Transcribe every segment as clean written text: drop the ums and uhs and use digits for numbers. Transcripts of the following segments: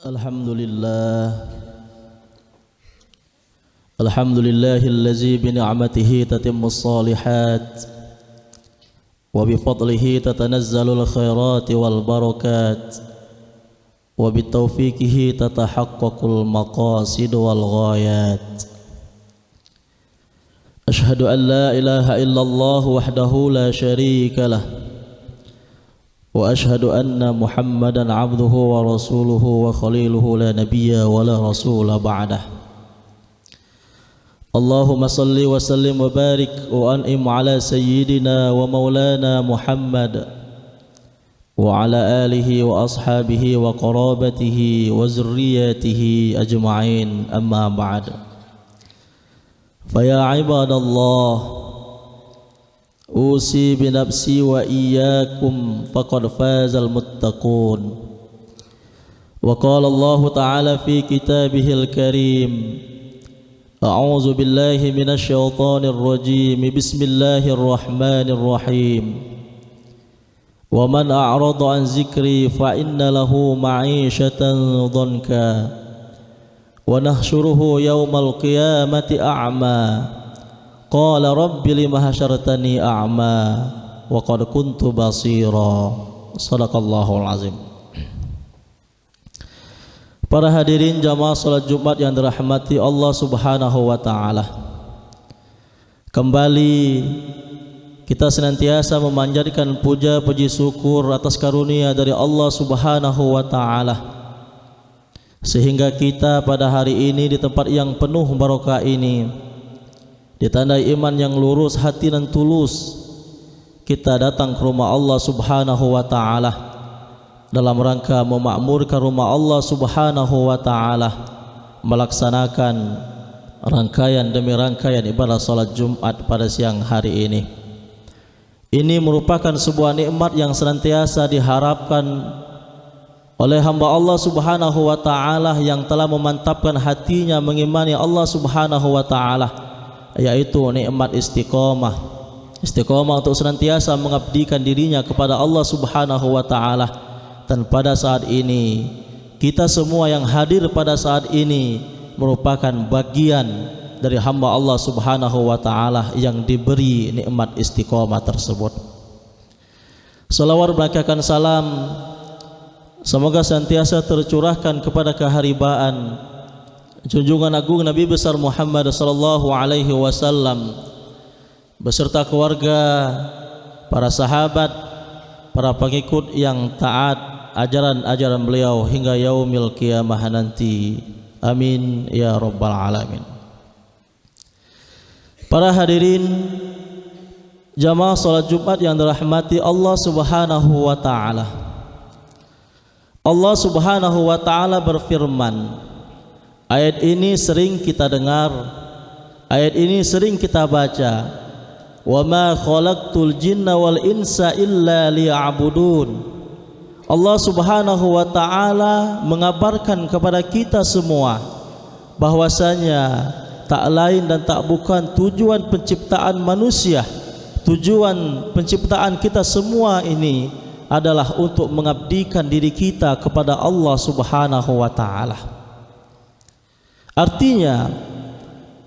Alhamdulillah Alhamdulillahillazi bini'amatihi tatimmus salihat wa bifadlihi tatanazzalul khairati wal barakat wa bitaufiqihi tatahaqqaqul maqasid wal ghayat. Ashhadu an la ilaha illallah wahdahu la syarika lah wa ashhadu anna Muhammadan abduhu wa rasuluhu wa khaliluhu la nabiyya wa la rasula ba'dah. Allahumma salli wa sallim wa barik wa an'im ala sayyidina wa maulana Muhammad wa ala alihi wa ashabihi wa qarabatihi wa zurriyatihi ajma'in, amma ba'd. Fa ya ibadallah, usi binafsi wa iyyakum faqad fazal muttaqun. Wa qala Allah ta'ala fi kitabihil karim, a'udzu billahi minasy syaithanir rajim, bismillahir rahmanir rahim. Wa man a'rada an zikri fa inna lahu ma'isyatan dhanka wa nahsyuruhu yaumal qiyamati a'ma. Qala rabbi lima hasyartani a'ma wa qad kuntu basira. Shadaqallahul azim. Para hadirin jamaah salat Jumat yang dirahmati Allah Subhanahu wa taala, kembali kita senantiasa memanjatkan puja puji syukur atas karunia dari Allah Subhanahu wa taala, sehingga kita pada hari ini di tempat yang penuh barokah ini, ditandai iman yang lurus, hati dan tulus, kita datang ke rumah Allah Subhanahu wa ta'ala dalam rangka memakmurkan rumah Allah Subhanahu wa ta'ala, melaksanakan rangkaian demi rangkaian ibadah salat Jumat pada siang hari ini. Ini merupakan sebuah nikmat yang senantiasa diharapkan oleh hamba Allah Subhanahu wa ta'ala yang telah memantapkan hatinya mengimani Allah Subhanahu wa ta'ala, yaitu nikmat istiqomah. Istiqomah untuk senantiasa mengabdikan dirinya kepada Allah Subhanahu wa ta'ala. Dan pada saat ini kita semua yang hadir pada saat ini merupakan bagian dari hamba Allah Subhanahu wa ta'ala yang diberi nikmat istiqomah tersebut. Salawat berkahkan salam semoga senantiasa tercurahkan kepada keharibaan junjungan agung Nabi besar Muhammad sallallahu alaihi wasallam beserta keluarga, para sahabat, para pengikut yang taat ajaran-ajaran beliau hingga yaumil qiyamah nanti. Amin ya rabbal alamin. Para hadirin jamaah salat Jumat yang dirahmati Allah Subhanahu wa taala, Allah Subhanahu wa taala berfirman. Ayat ini sering kita dengar, ayat ini sering kita baca. Wa ma khalaqtul jinna wal insa illa liya'budun. Allah Subhanahu wa ta'ala mengabarkan kepada kita semua bahwasanya tak lain dan tak bukan tujuan penciptaan manusia, tujuan penciptaan kita semua ini adalah untuk mengabdikan diri kita kepada Allah Subhanahu wa ta'ala. Artinya,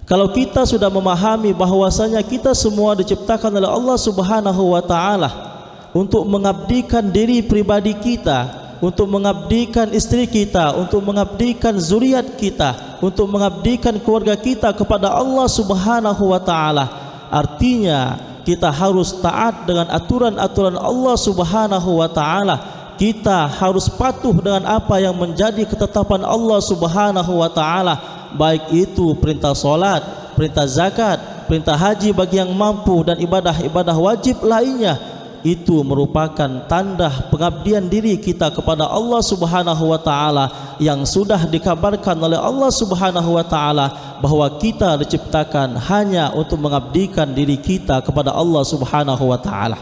kalau kita sudah memahami bahwasanya kita semua diciptakan oleh Allah Subhanahu wa ta'ala untuk mengabdikan diri pribadi kita, untuk mengabdikan istri kita, untuk mengabdikan zuriat kita, untuk mengabdikan keluarga kita kepada Allah Subhanahu wa ta'ala, artinya kita harus taat dengan aturan-aturan Allah Subhanahu wa ta'ala. Kita harus patuh dengan apa yang menjadi ketetapan Allah Subhanahu wa ta'ala, baik itu perintah solat, perintah zakat, perintah haji bagi yang mampu, dan ibadah-ibadah wajib lainnya. Itu merupakan tanda pengabdian diri kita kepada Allah Subhanahu wa ta'ala yang sudah dikabarkan oleh Allah Subhanahu wa ta'ala bahwa kita diciptakan hanya untuk mengabdikan diri kita kepada Allah Subhanahu wa ta'ala.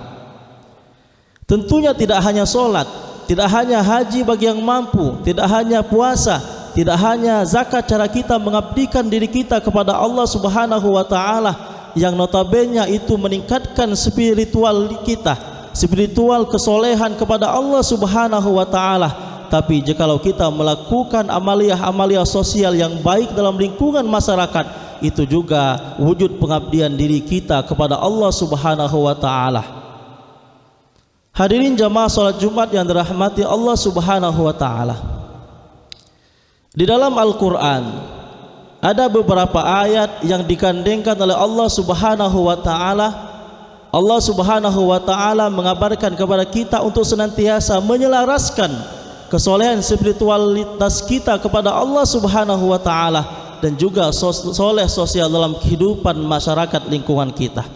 Tentunya tidak hanya solat, tidak hanya haji bagi yang mampu, tidak hanya puasa, tidak hanya zakat, cara kita mengabdikan diri kita kepada Allah Subhanahu wa ta'ala yang notabene itu meningkatkan spiritual kita, spiritual kesolehan kepada Allah Subhanahu wa ta'ala. tapi jikalau kita melakukan amalia sosial yang baik dalam lingkungan masyarakat, itu juga wujud pengabdian diri kita kepada Allah Subhanahu wa taala. Hadirin jamaah salat Jumat yang dirahmati Allah Subhanahu wa taala. Di dalam Al-Qur'an ada beberapa ayat yang digandengkan oleh Allah Subhanahu wa taala. Allah Subhanahu wa taala mengabarkan kepada kita untuk senantiasa menyelaraskan kesolehan spiritualitas kita kepada Allah Subhanahu wa taala dan juga soleh sosial dalam kehidupan masyarakat lingkungan kita.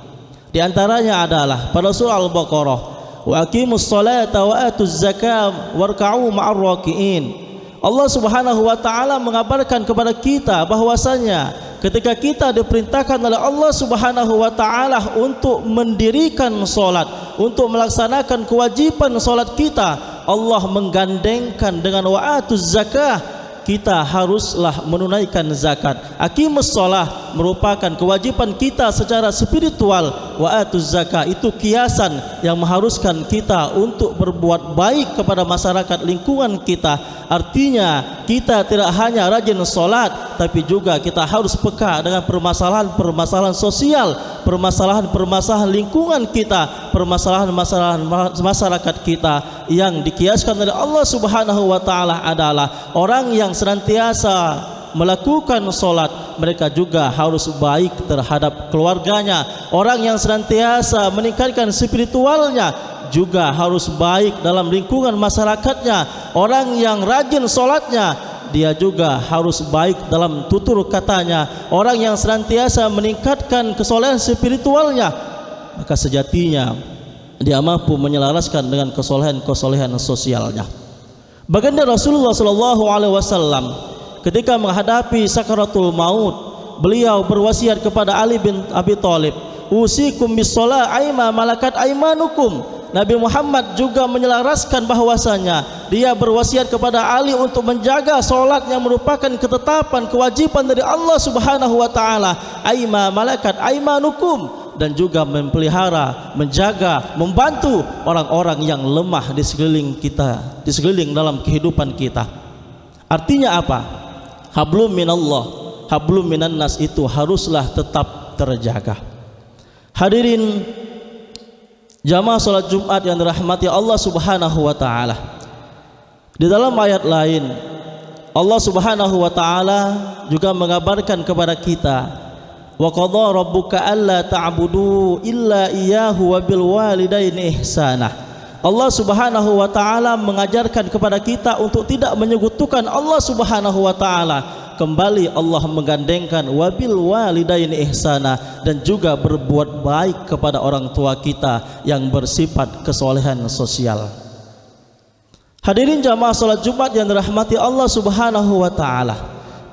Di antaranya adalah pada surah Al-Baqarah, wa aqimus salata wa atuz zakata warka'u ma'ar raki'in. Allah Subhanahu wa taala mengabarkan kepada kita bahwasanya ketika kita diperintahkan oleh Allah Subhanahu wa taala untuk mendirikan salat, untuk melaksanakan kewajiban salat kita, Allah menggandengkan dengan wa'atuz zakah. Kita haruslah menunaikan zakat. Aqimus shalah merupakan kewajiban kita secara spiritual. Wa'atuz zakah itu kiasan yang mengharuskan kita untuk berbuat baik kepada masyarakat lingkungan kita. Artinya kita tidak hanya rajin salat, tapi juga kita harus peka dengan permasalahan sosial, permasalahan lingkungan kita, permasalahan masyarakat kita. Yang dikiaskan oleh Allah Subhanahu wa taala adalah orang yang senantiasa melakukan salat, mereka juga harus baik terhadap keluarganya. Orang yang senantiasa meningkatkan spiritualnya juga harus baik dalam lingkungan masyarakatnya. Orang yang rajin salatnya, dia juga harus baik dalam tutur katanya. Orang yang senantiasa meningkatkan kesolehan spiritualnya, maka sejatinya dia mampu menyelaraskan dengan kesolehan sosialnya. Baginda Rasulullah SAW ketika menghadapi sakaratul maut, beliau berwasiat kepada Ali bin Abi Thalib, usikum bis-shalah aima malakat aimanukum. Nabi Muhammad juga menyelaraskan bahwasanya dia berwasiat kepada Ali untuk menjaga salat yang merupakan ketetapan kewajiban dari Allah Subhanahu wa taala, aima malakat aimanukum, dan juga memelihara, menjaga, membantu orang-orang yang lemah di sekeliling kita, di sekeliling dalam kehidupan kita. Artinya apa? Hablum minallah, hablum minan nas itu haruslah tetap terjaga. Hadirin jamaah salat Jumat yang dirahmati Allah Subhanahu wa taala. Di dalam ayat lain Allah Subhanahu wa taala juga mengabarkan kepada kita, wa qadha rabbuka alla ta'budu illa iyyahu wa bil walidaini ihsana. Allah Subhanahu wa taala mengajarkan kepada kita untuk tidak menyekutukan Allah Subhanahu wa taala. Kembali Allah menggandengkan wabil walidaini ihsana, dan juga berbuat baik kepada orang tua kita yang bersifat kesolehan sosial. Hadirin jamaah salat Jumat yang dirahmati Allah Subhanahu wa taala,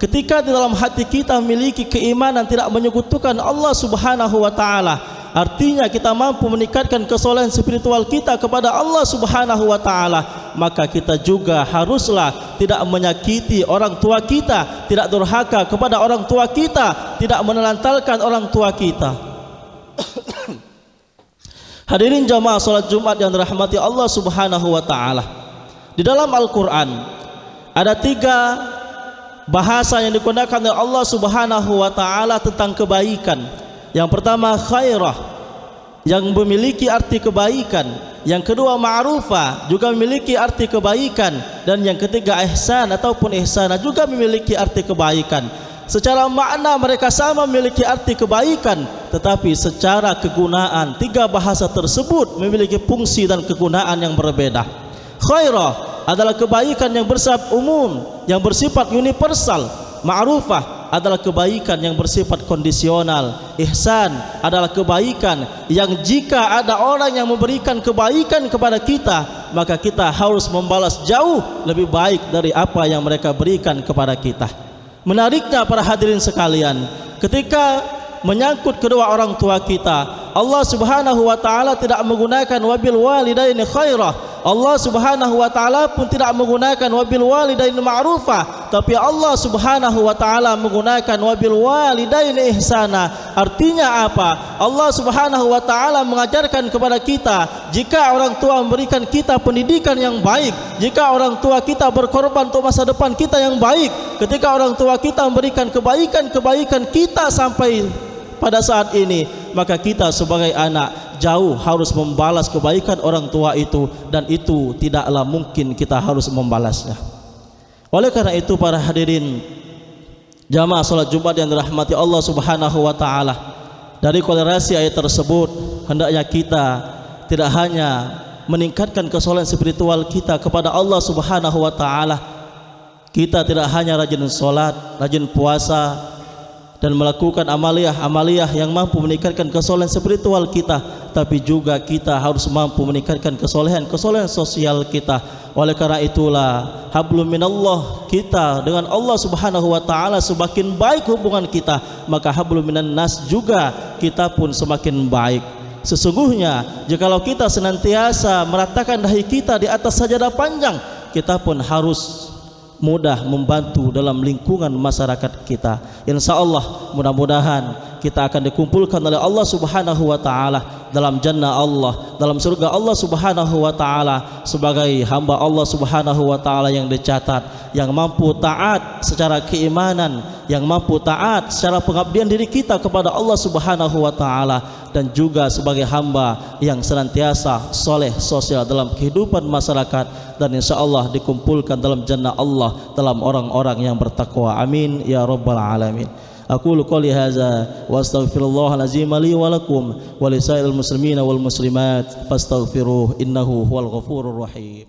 ketika di dalam hati kita memiliki keimanan tidak menyekutukan Allah Subhanahu wa taala, artinya kita mampu meningkatkan kesolehan spiritual kita kepada Allah Subhanahu wa taala, maka kita juga haruslah tidak menyakiti orang tua kita, tidak durhaka kepada orang tua kita, tidak menelantarkan orang tua kita. Hadirin jamaah salat Jumat yang dirahmati Allah Subhanahu wa taala, di dalam Al-Qur'an ada 3 bahasa yang digunakan oleh Allah Subhanahu wa taala tentang kebaikan. Yang pertama khairah, yang memiliki arti kebaikan. Yang kedua ma'rufah, juga memiliki arti kebaikan. Dan yang ketiga ihsan ataupun ihsana, juga memiliki arti kebaikan. Secara makna mereka sama memiliki arti kebaikan, tetapi secara kegunaan 3 bahasa tersebut memiliki fungsi dan kegunaan yang berbeda. Khairah adalah kebaikan yang bersifat umum, yang bersifat universal. Ma'rufah adalah kebaikan yang bersifat kondisional. Ihsan adalah kebaikan yang jika ada orang yang memberikan kebaikan kepada kita, maka kita harus membalas jauh lebih baik dari apa yang mereka berikan kepada kita. Menariknya para hadirin sekalian, ketika menyangkut kedua orang tua kita, Allah Subhanahu wa taala tidak menggunakan wabil walidaini khairah, Allah Subhanahu wa taala pun tidak menggunakan wabil walidaini ma'rufah, tapi Allah Subhanahu wa taala menggunakan wabil walidaini ihsana. Artinya apa? Allah Subhanahu wa taala mengajarkan kepada kita, jika orang tua memberikan kita pendidikan yang baik, jika orang tua kita berkorban untuk masa depan kita yang baik, ketika orang tua kita memberikan kebaikan kita sampai pada saat ini, maka kita sebagai anak jauh harus membalas kebaikan orang tua itu, dan itu tidaklah mungkin kita harus membalasnya. Oleh karena itu para hadirin jamaah salat Jumat yang dirahmati Allah Subhanahu wa taala, dari kolerasi ayat tersebut hendaknya kita tidak hanya meningkatkan kesolehan spiritual kita kepada Allah Subhanahu wa taala, kita tidak hanya rajin salat, rajin puasa dan melakukan amaliyah yang mampu meningkatkan kesolehan spiritual kita, tapi juga kita harus mampu meningkatkan kesolehan sosial kita. Oleh karena itulah hablum minallah, kita dengan Allah Subhanahu wa taala semakin baik hubungan kita, maka hablum minan nas juga kita pun semakin baik. Sesungguhnya jikalau kita senantiasa meratakan dahi kita di atas sajadah panjang, kita pun harus mudah membantu dalam lingkungan masyarakat kita. Insya Allah mudah-mudahan kita akan dikumpulkan oleh Allah Subhanahu wa taala dalam jannah Allah, dalam surga Allah Subhanahu wa taala sebagai hamba Allah Subhanahu wa taala yang dicatat, yang mampu taat secara keimanan, yang mampu taat secara pengabdian diri kita kepada Allah Subhanahu wa taala, dan juga sebagai hamba yang senantiasa soleh sosial dalam kehidupan masyarakat, dan insya Allah dikumpulkan dalam jannah Allah dalam orang-orang yang bertakwa. Amin ya rabbal alamin. Aqulu qouli hadza wa astaghfirullahal azim li wa lakum wa lisairil muslimina wal muslimat fastaghfiruh innahu huwal ghafurur rahim.